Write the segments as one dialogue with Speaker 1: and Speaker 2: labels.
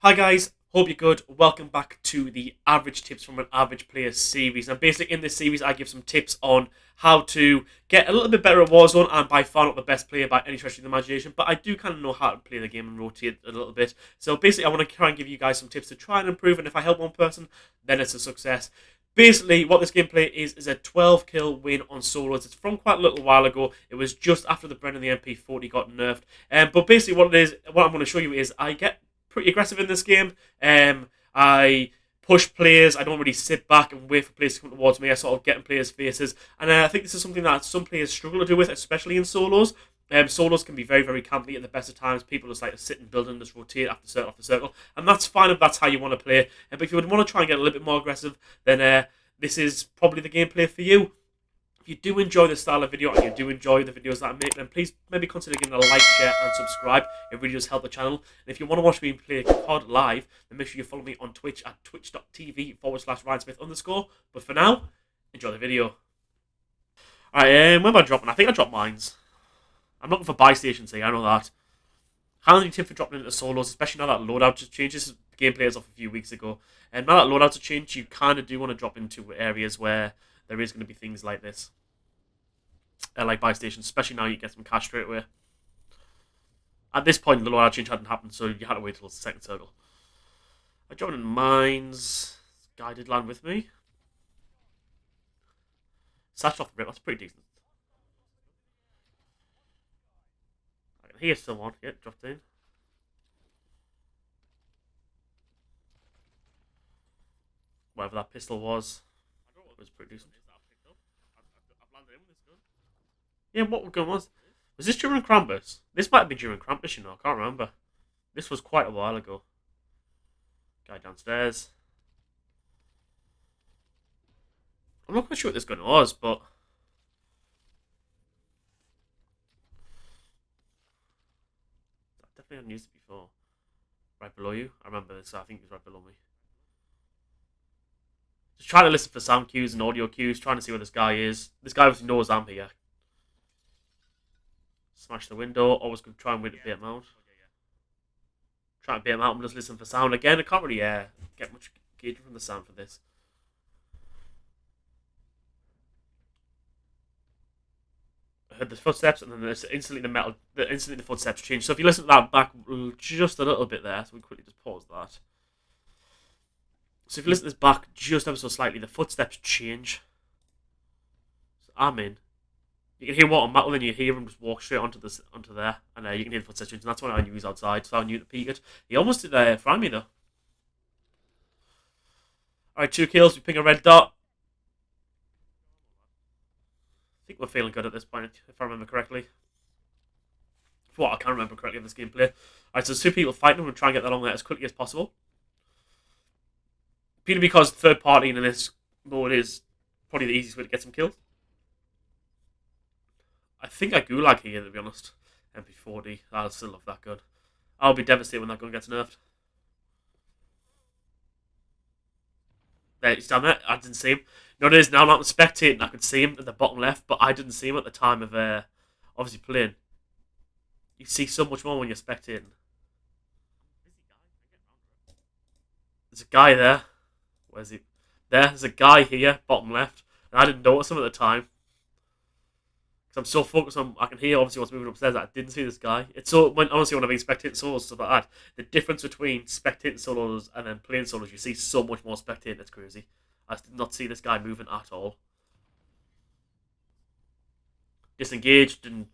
Speaker 1: Hi guys, hope you're good. Welcome back to the Average Tips from an Average Player series. Now basically in this series I give some tips on how to get a little bit better at Warzone. I'm by far not the best player by any stretch of the imagination, but I do kind of know how to play the game and rotate a little bit. So basically I want to try and give you guys some tips to try and improve, and if I help one person, then it's a success. Basically, what this gameplay is a 12 kill win on solos. It's from quite a little while ago. It was just after the Brennan the MP40 got nerfed. But basically, what I'm going to show you is I get pretty aggressive in this game. I push players. I don't really sit back and wait for players to come towards me. I sort of get in players' faces, and I think this is something that some players struggle to do with, especially in solos. Solos can be very, very campy at the best of times. People just like to sit and build and just rotate after circle, and that's fine if that's how you want to play. But if you would want to try and get a little bit more aggressive, then this is probably the gameplay for you. If you do enjoy this style of video and you do enjoy the videos that I make, then please maybe consider giving a like, share, and subscribe. It really does help the channel. And if you want to watch me play COD live, then make sure you follow me on Twitch at twitch.tv/RyanSmith_. But for now, enjoy the video. Alright, where am I dropping? I think I dropped mines. I'm looking for buy stations here, I know that. Handy tip for dropping into solos, especially now that loadout just changed. This gameplay is off a few weeks ago. And now that loadouts have changed, you kind of do want to drop into areas where there is going to be things like this. Like buy stations, especially now you get some cash straight away. At this point, the loadout change hadn't happened, so you had to wait till the second circle. I dropped in mines. Guy did land with me. Sashed off the rip, that's pretty decent. I can hear someone. Yeah, dropped in. Whatever that pistol was pretty decent. Yeah, what gun was? Was this during Krampus? This might be during Krampus, you know. I can't remember. This was quite a while ago. Guy downstairs. I'm not quite sure what this gun was, but I definitely haven't used it before. Right below you. I remember this. I think it was right below me. Just trying to listen for sound cues and audio cues, trying to see where this guy is. This guy obviously knows I'm here. Smash the window. Always going to try and wait to bait him out. Try and bait him out and just listen for sound. Again, I can't really get much gauge from the sound for this. I heard the footsteps, and then there's instantly the footsteps change. So if you listen to that back just a little bit there, so we quickly just pause that. So if you listen to this back just ever so slightly, the footsteps change. So I'm in. You can hear Water Metal, then you hear him just walk straight onto there, and you can hear the footsteps change. And that's when I knew he was outside, so I knew to peek it. He almost did fry me though. Alright, 2 kills, we ping a red dot. I think we're feeling good at this point, if I remember correctly. For what I can remember correctly of this gameplay. Alright, so there's 2 people fighting, and we'll try and get that along there as quickly as possible. Purely because third party in this mode is probably the easiest way to get some kills. I think I gulag here, to be honest. MP40, I still love that gun. I'll be devastated when that gun gets nerfed. There, he's down there. I didn't see him. No, it is now. I'm spectating. I could see him at the bottom left, but I didn't see him at the time of obviously playing. You see so much more when you're spectating. There's a guy there. Where's he? There's a guy here, bottom left, and I didn't notice him at the time. I'm so focused on, I can hear obviously what's moving upstairs that I didn't see this guy. It's so, honestly, when I've been spectating solos and stuff like that, the difference between spectating solos and then playing solos, you see so much more spectating. It's crazy. I did not see this guy moving at all. Disengaged, and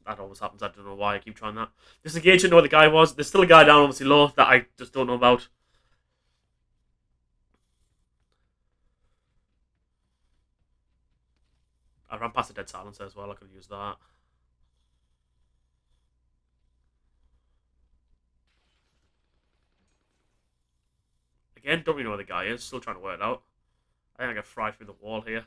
Speaker 1: that always happens. I don't know why I keep trying that. Disengaged, didn't know where the guy was. There's still a guy down obviously low that I just don't know about. I ran past a dead silencer as well. I could have used that. Again, don't really know where the guy is. Still trying to work it out. I think I got fried through the wall here.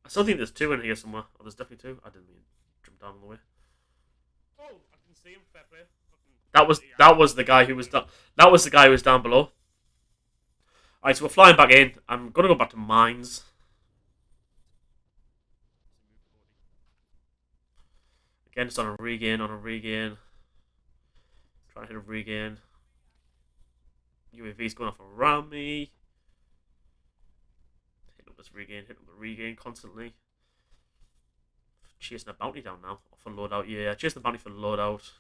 Speaker 1: I still think there's 2 in here somewhere. Oh, there's definitely 2. I didn't mean to jump down on the way. Oh, I can see him. Fair play. That was the guy who was down. That was the guy who was down below. Alright, so we're flying back in. I'm gonna go back to mines. Again, just on a regain, Trying to hit a regain. UAV's going off around me. Hit up this regain, hit up the regain constantly. Chasing a bounty down now for loadout. Yeah, chasing the bounty for loadout.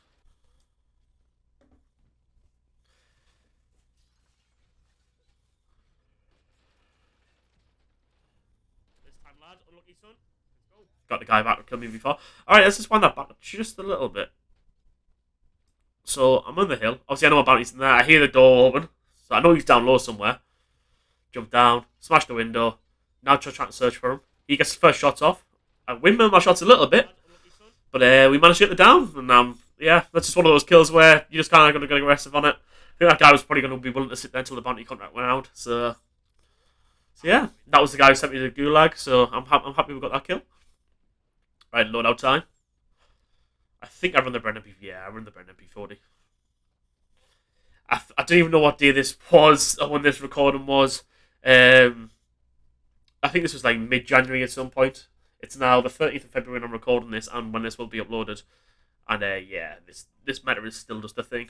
Speaker 1: This time, lad, unlucky son. Let's go. Got the guy back who killed me before. Alright, let's just wind that back just a little bit. So, I'm on the hill. Obviously, I know my bounty's in there. I hear the door open. So, I know he's down low somewhere. Jump down, smash the window. Now trying to search for him. He gets his first shots off. I windmill my shots a little bit. But we managed to get it down. And yeah, that's just one of those kills where you just kind of got to get aggressive on it. I think that guy was probably going to be willing to sit there until the bounty contract went out. So yeah, that was the guy who sent me to the gulag. So I'm happy we got that kill. Right, loadout time. I think I run the Brennan P. Yeah, I run the Brennan P40. I don't even know what day this was or when this recording was. I think this was like mid-January at some point. It's now the 30th of February when I'm recording this and when this will be uploaded. And yeah, this meta is still just a thing.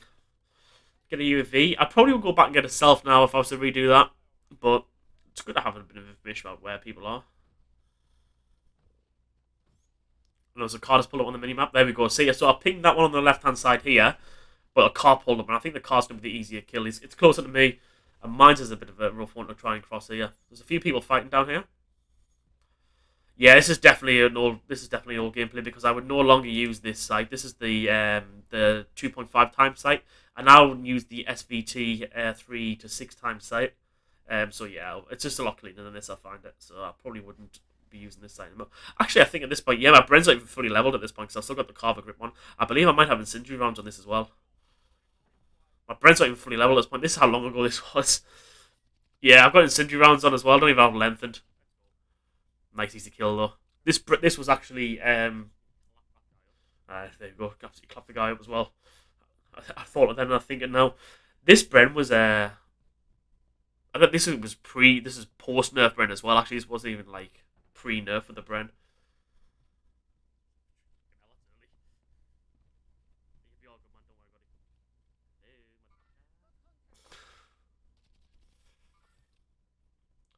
Speaker 1: Get a UAV. I probably would go back and get a self now if I was to redo that. But it's good to have a bit of information about where people are. And there's a car just pulled up on the minimap. There we go. See, so I pinged that one on the left-hand side here. But a car pulled up, and I think the car's going to be the easier kill. It's closer to me, and mine's is a bit of a rough one to try and cross here. There's a few people fighting down here. Yeah, this is definitely an old gameplay because I would no longer use this site. This is the 2.5 times site. I now use the SVT 3 to 6 times site. So yeah, it's just a lot cleaner than this. I find it. So I probably wouldn't be using this site anymore. Actually, I think at this point, yeah, my Bren's not even fully leveled at this point because I've still got the Carver grip on. I believe I might have incendiary rounds on this as well. My Bren's not even fully leveled at this point. This is how long ago this was. Yeah, I've got incendiary rounds on as well. I don't even have lengthened. Nice easy kill though. This was actually there you go. Absolutely clap the guy up as well. I thought of that and I'm thinking now. This Bren was I think this is post nerf Bren as well. Actually, this wasn't even like pre nerf of the Bren.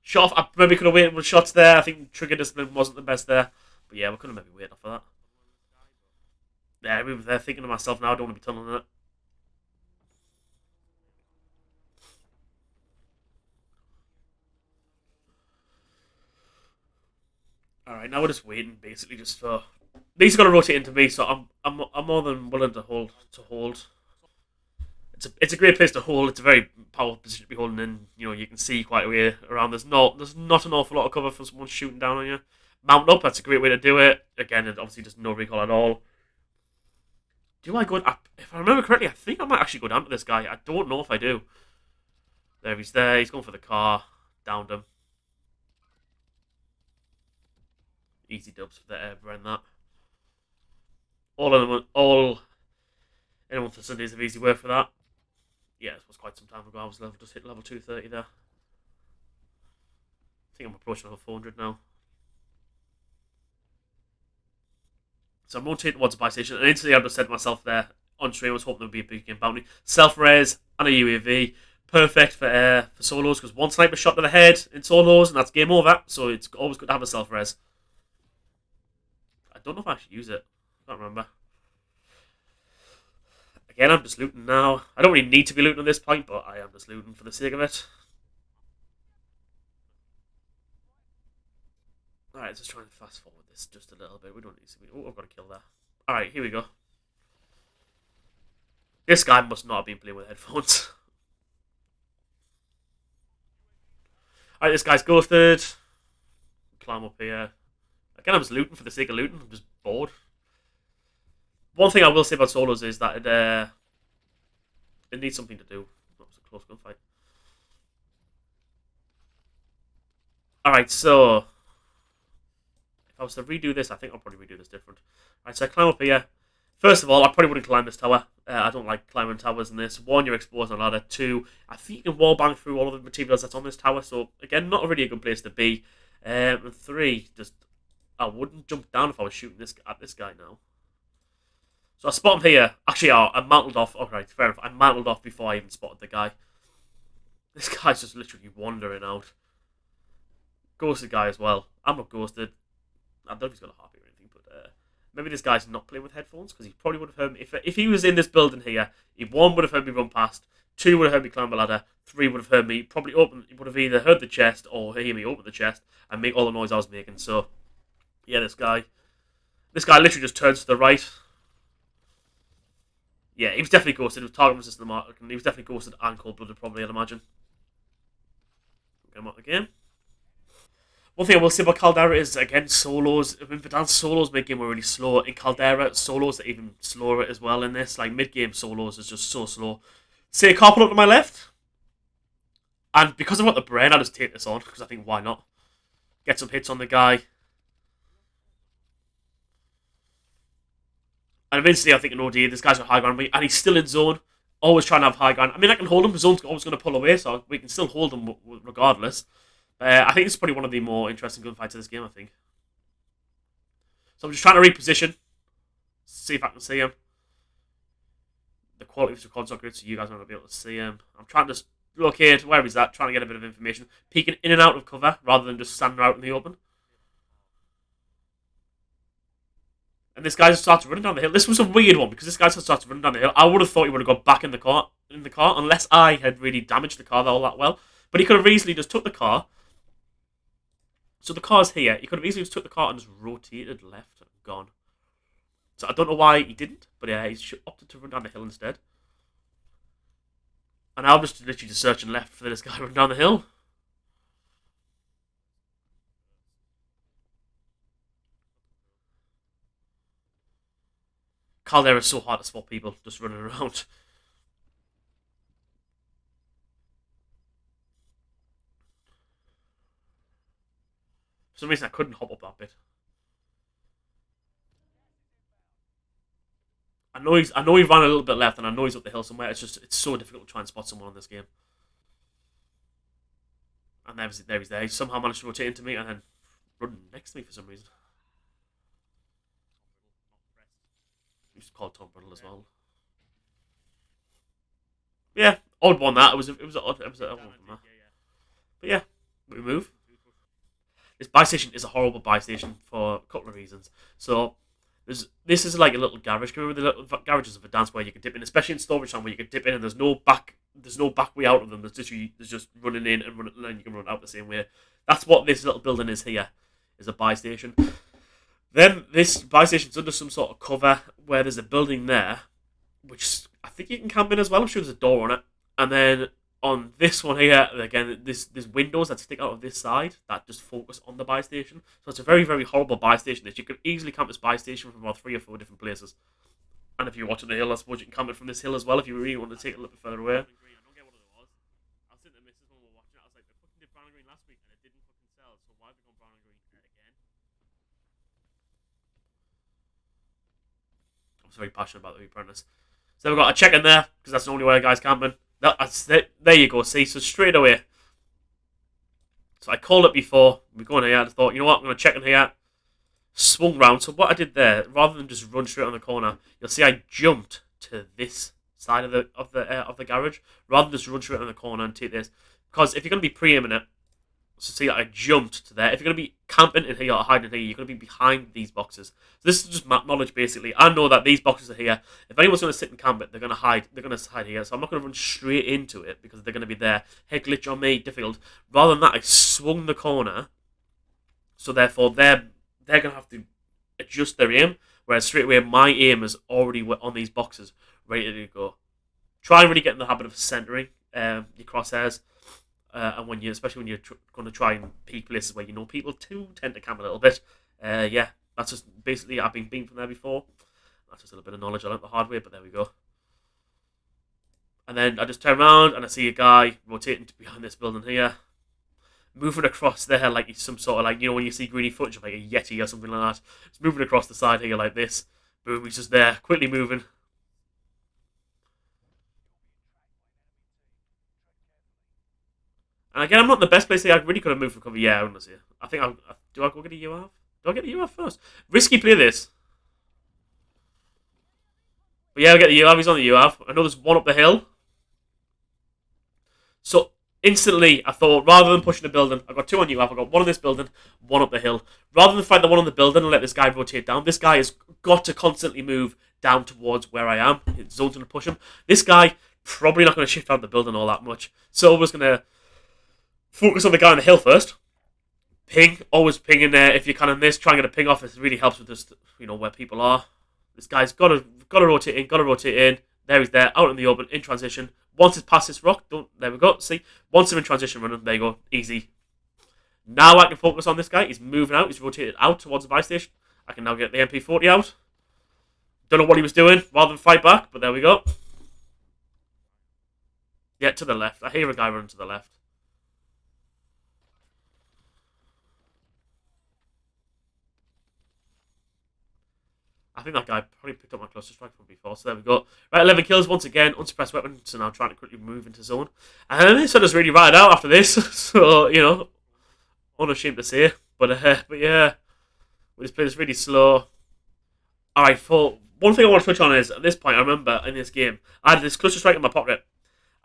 Speaker 1: Shot off. I maybe could have waited with shots there. I think trigger discipline wasn't the best there. But yeah, we could have maybe waited for that. Yeah, we were there thinking to myself now, I don't want to be tunneling it. Alright, now we're just waiting basically just for these are gonna rotate into me, so I'm more than willing to hold. It's a great place to hold. It's a very powerful position to be holding in. You know, you can see quite a way around. There's not an awful lot of cover for someone shooting down on you. Mount up, that's a great way to do it. Again, it obviously does no recoil at all. Do I go? If I remember correctly, I think I might actually go down to this guy. I don't know if I do. There, he's there. He's going for the car. Downed him. Easy dubs for the Bren that. Anyone for Sundays have easy work for that. Yeah, this was quite some time ago. I was just hit level 230 there. I think I'm approaching level 400 now. So I'm rotating towards the buy station, and instantly I just said to myself there on stream, I was hoping there would be a big game bounty. Self-res and a UAV. Perfect for solos, because one sniper shot to the head in solos, and that's game over. So it's always good to have a self-res. I don't know if I actually use it. I can't remember. Again, I'm just looting now. I don't really need to be looting at this point, but I am just looting for the sake of it. Alright, let's just try and fast forward this just a little bit. We don't need to be... Oh, I've got to kill that. Alright, here we go. This guy must not have been playing with headphones. Alright, this guy's ghosted. Climb up here. Again, I'm just looting for the sake of looting. I'm just bored. One thing I will say about solos is that it needs something to do. That was a close gunfight. Alright, so if I was to redo this, I think I'll probably redo this different. Alright, so I climb up here. First of all, I probably wouldn't climb this tower. I don't like climbing towers in this. One, you're exposed on a ladder. Two, I think you can wallbang through all of the materials that's on this tower. So, again, not really a good place to be. And three, just I wouldn't jump down if I was shooting at this guy now. So I spot him here. Actually, I mantled off. Alright, fair enough. I mantled off before I even spotted the guy. This guy's just literally wandering out. Ghosted guy as well. I'm not ghosted. I don't know if he's got a heartbeat or anything, but maybe this guy's not playing with headphones because he probably would have heard me. If he was in this building here, one would have heard me run past, two would have heard me climb the ladder, three would have heard me probably open. He would have either heard the chest or hear me open the chest and make all the noise I was making. So yeah, this guy literally just turns to the right. Yeah, he was definitely ghosted. He was target resistant the mark, and he was definitely ghosted and cold blooded probably. I'd imagine. Get him out again. One thing I will say about Caldera is, again, solos. I mean, Verdansk's solos mid-game were really slow. In Caldera, solos are even slower as well in this. Like, mid-game solos is just so slow. Say a carpet up to my left. And because I've got the brain, I'll just take this on. Because I think, why not? Get some hits on the guy. And eventually, I think in OD, this guy's got high ground. And he's still in zone. Always trying to have high ground. I mean, I can hold him. The zone's always going to pull away. So we can still hold him regardless. I think it's probably one of the more interesting gunfights of this game, I think. So I'm just trying to reposition. See if I can see him. The quality of this record's not good, so you guys aren't going to be able to see him. I'm trying to locate where he's at, trying to get a bit of information. Peeking in and out of cover, rather than just standing out in the open. And this guy just starts running down the hill. This was a weird one, because this guy just starts running down the hill. I would have thought he would have got back in the car, unless I had really damaged the car all that well. But he could have easily just took the car. So the car's here. He could have easily just took the car and just rotated left and gone. So I don't know why he didn't, but yeah, he's opted to run down the hill instead. And I'm just literally just searching left for this guy running down the hill. Caldera is so hard to spot people just running around. For some reason, I couldn't hop up that bit. I know he ran a little bit left, and I know he's up the hill somewhere. It's so difficult to try and spot someone in this game. And there he's there. He somehow managed to rotate into me and then run next to me for some reason. He's called Tom Brittle as well. Yeah, odd one that. It was an odd one from that. But yeah, we move. This buy station is a horrible buy station for a couple of reasons. So this is like a little garage. Can you remember the little garages of a dance where you can dip in, especially in storage time where you can dip in and there's no back way out of them. There's just running in and then you can run out the same way. That's what this little building is here. Is a buy station. Then this buy station's under some sort of cover where there's a building there, which I think you can camp in as well. I'm sure there's a door on it. And then on this one here, again, there's windows that stick out of this side that just focus on the buy station. So it's a very, very horrible buy station. You could easily camp this buy station from about 3 or 4 different places. And if you're watching the hill, I suppose you can camp it from this hill as well if you really want to take it a little bit further away. I'm very passionate about the apprentice. So we've got a check in there because that's the only way a guy's camping. There you go. See, so straight away. So I called it before. We're going here. I thought, you know what? I'm going to check in here. Swung round. So what I did there, rather than just run straight on the corner, you'll see I jumped to this side of the garage, rather than just run straight on the corner and take this. Because if you're going to be pre-aiming it, so see that I jumped to there. If you're going to be camping in here or hiding here, you're going to be behind these boxes. So this is just map knowledge, basically. I know that these boxes are here. If anyone's going to sit and camp it, they're going to hide. They're going to hide here. So I'm not going to run straight into it because they're going to be there. Head glitch on me, difficult. Rather than that, I swung the corner. So therefore, they're going to have to adjust their aim. Whereas straight away, my aim is already on these boxes, ready to go. Try and really get in the habit of centering your crosshairs. And especially when you're going to try and peek places where you know people too tend to camp a little bit. Yeah, that's just basically, I've been beaten from there before. That's just a little bit of knowledge I learned the hard way, but there we go. And then I just turn around and I see a guy rotating behind this building here, moving across there like he's some sort of like, you know, when you see greeny footage of like a Yeti or something like that. It's moving across the side here like this. Boom, he's just there, quickly moving. And again, I'm not in the best place here. I really could have moved for cover. Yeah, I want to see it. I think do I go get a UAV? Do I get a UAV first? Risky play this. But yeah, we get the UAV. He's on the UAV. I know there's one up the hill. So instantly, I thought, rather than pushing the building, I got two on UAV. I got one on this building, one up the hill. Rather than fight the one on the building and let this guy rotate down, this guy has got to constantly move down towards where I am. His zone's going to push him. This guy probably not going to shift out the building all that much. So I was going to focus on the guy on the hill first. Ping, always ping in there if you can on this. Try and get a ping off. It really helps with this, where people are. This guy's got to rotate in. There he's there, out in the open, in transition. Once it's past this rock, there we go. See, once they're in transition running, there you go, easy. Now I can focus on this guy. He's moving out. He's rotated out towards the buy station. I can now get the MP40 out. Don't know what he was doing, rather than fight back, but there we go. Yeah, to the left. I hear a guy running to the left. I think that guy probably picked up my cluster strike from before, so there we go. Right, 11 kills once again, unsuppressed weapon, so now I'm trying to quickly move into zone. And this one is really right out after this, so, unashamed to say. But yeah, we just played this really slow. Alright, one thing I want to touch on is, at this point, I remember in this game, I had this cluster strike in my pocket.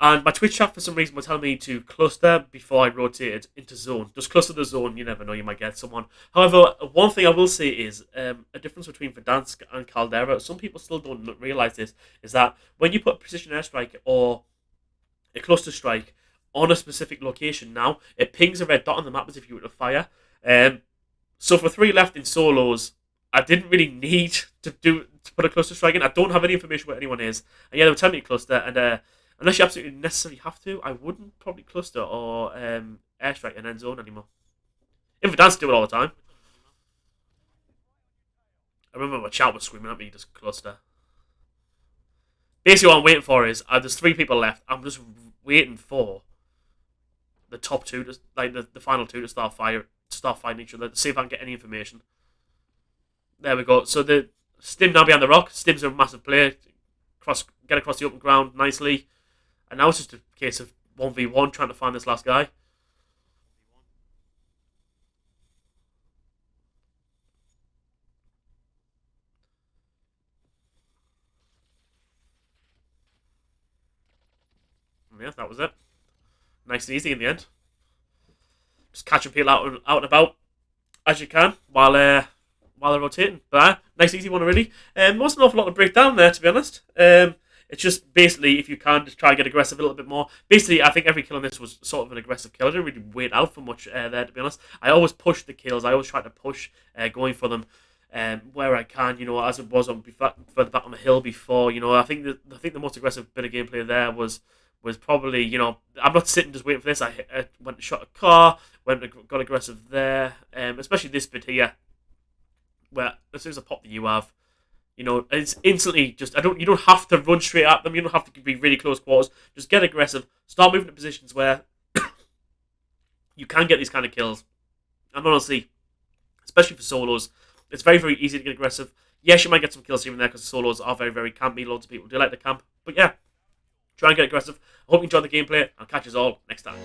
Speaker 1: And my Twitch chat, for some reason, was telling me to cluster before I rotated into zone. Just cluster the zone, you never know, you might get someone. However, one thing I will say is a difference between Verdansk and Caldera, some people still don't realise this, is that when you put a precision airstrike or a cluster strike on a specific location now, it pings a red dot on the map as if you were to fire. So for 3 left in solos, I didn't really need to put a cluster strike in. I don't have any information where anyone is. And yeah, they were telling me to cluster, and unless you absolutely necessarily have to, I wouldn't probably cluster or airstrike and end zone anymore. In Verdansk do it all the time. I remember my chat was screaming at me, just cluster. Basically what I'm waiting for is, there's 3 people left, I'm just waiting for the top 2, the final 2 to start fighting each other, to see if I can get any information. There we go. So the Stim now behind the rock. Stim's a massive player. Get across the open ground nicely. And now it's just a case of 1v1 trying to find this last guy. And yeah, that was it. Nice and easy in the end. Just catching people out and about as you can while they're rotating. But nice easy one already. Wasn't an awful lot to break down there, to be honest. It's just basically, if you can, just try and get aggressive a little bit more. Basically, I think every kill on this was sort of an aggressive kill. I didn't really wait out for much there, to be honest. I always push the kills. I always try to push going for them where I can, as it was further back on the hill before. I think the most aggressive bit of gameplay there was probably, I'm not sitting just waiting for this. I went and shot a car, got aggressive there, especially this bit here, where as soon as I pop the UAV, it's instantly just, you don't have to run straight at them, you don't have to be really close quarters, just get aggressive, start moving to positions where you can get these kind of kills. And honestly, especially for solos, it's very, very easy to get aggressive. Yes, you might get some kills here and there because solos are very, very campy, loads of people do like the camp, but yeah, try and get aggressive. I hope you enjoyed the gameplay, I'll catch you all next time.